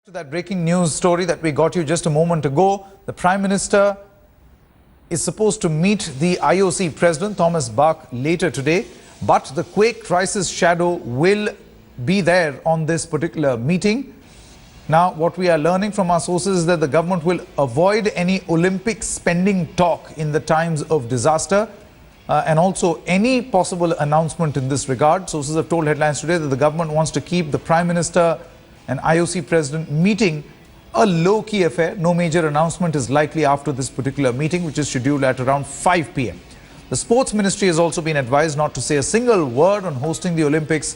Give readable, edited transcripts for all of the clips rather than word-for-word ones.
To that breaking news story that we got you just a moment ago, the Prime Minister is supposed to meet the IOC President Thomas Bach later today, but the quake crisis shadow will be there on this particular meeting. Now, what we are learning from our sources is that the government will avoid any Olympic spending talk in the times of disaster and also any possible announcement in this regard. Sources have told Headlines Today that the government wants to keep the Prime Minister and IOC President meeting a low-key affair. No major announcement is likely after this particular meeting, which is scheduled at around 5 p.m. The Sports Ministry has also been advised not to say a single word on hosting the Olympics,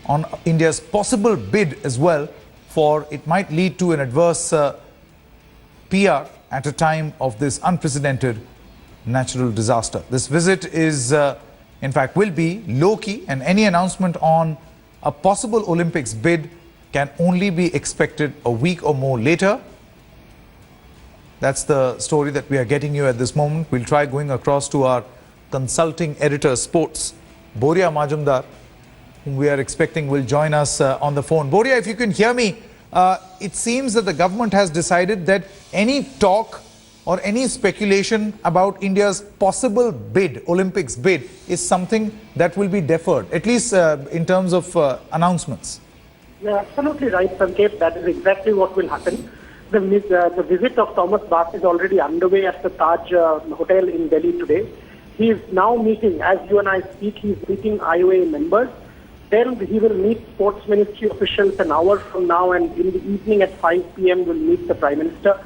on India's possible bid as well, for it might lead to an adverse PR at a time of this unprecedented natural disaster. This visit is, in fact, will be low-key, and any announcement on a possible Olympics bid can only be expected a week or more later. That's the story that we are getting you at this moment. We'll try going across to our consulting editor, Sports, Boria Majumdar, whom we are expecting will join us on the phone. Boria, if you can hear me, it seems that the government has decided that any talk or any speculation about India's possible bid, Olympics bid, is something that will be deferred, at least in terms of announcements. You're absolutely right, Sanket. That is exactly what will happen. The visit of Thomas Bach is already underway at the Taj Hotel in Delhi today. He is now meeting, as you and I speak, he's meeting IOA members. Then he will meet Sports Ministry officials an hour from now, and in the evening at 5 p.m. will meet the Prime Minister.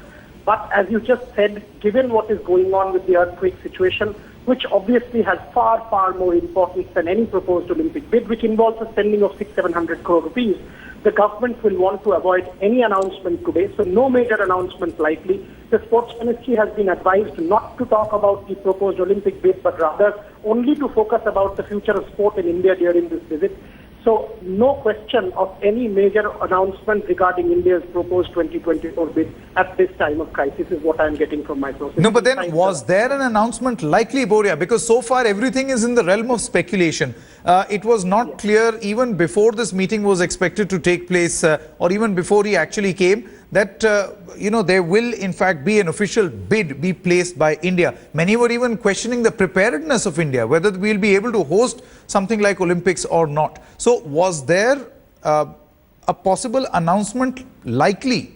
But as you just said, given what is going on with the earthquake situation, which obviously has far, far more importance than any proposed Olympic bid, which involves a spending of 600-700 crore rupees, the government will want to avoid any announcement today. So no major announcement likely. The Sports Ministry has been advised not to talk about the proposed Olympic bid, but rather only to focus about the future of sport in India during this visit. So no question of any major announcement regarding India's proposed 2024 bid at this time of crisis is what I'm getting from my sources. No, but then was there an announcement likely, Boria? Because so far everything is in the realm of speculation. It was not clear even before this meeting was expected to take place or even before he actually came that, there will in fact be an official bid be placed by India. Many were even questioning the preparedness of India, whether we'll be able to host something like Olympics or not. So was there a possible announcement likely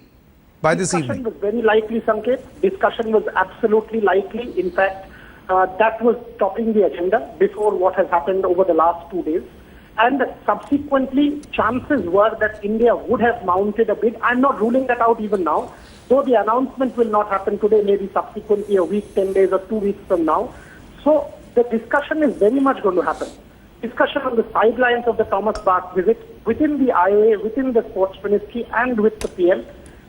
by this evening? Discussion was very likely, Sanket. Discussion was absolutely likely. In fact, that was topping the agenda before what has happened over the last 2 days. And subsequently, chances were that India would have mounted a bid. I'm not ruling that out even now. Though the announcement will not happen today, maybe subsequently a week, 10 days or 2 weeks from now. So the discussion is very much going to happen. Discussion on the sidelines of the Thomas Bach visit within the IOA, within the Sports Ministry and with the PM,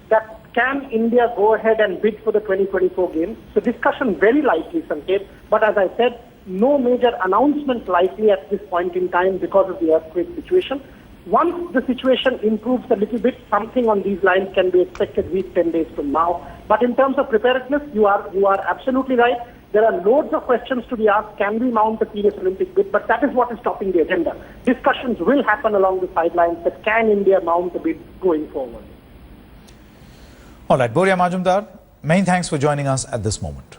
that can India go ahead and bid for the 2024 games? So discussion very likely, Sanket. But as I said, no major announcement likely at this point in time because of the earthquake situation. Once the situation improves a little bit, something on these lines can be expected week, 10 days from now. But in terms of preparedness, you are absolutely right. There are loads of questions to be asked. Can we mount a serious Olympic bid? But that is what is topping the agenda. Discussions will happen along the sidelines that can India mount a bid going forward. All right, Boria Majumdar, many thanks for joining us at this moment.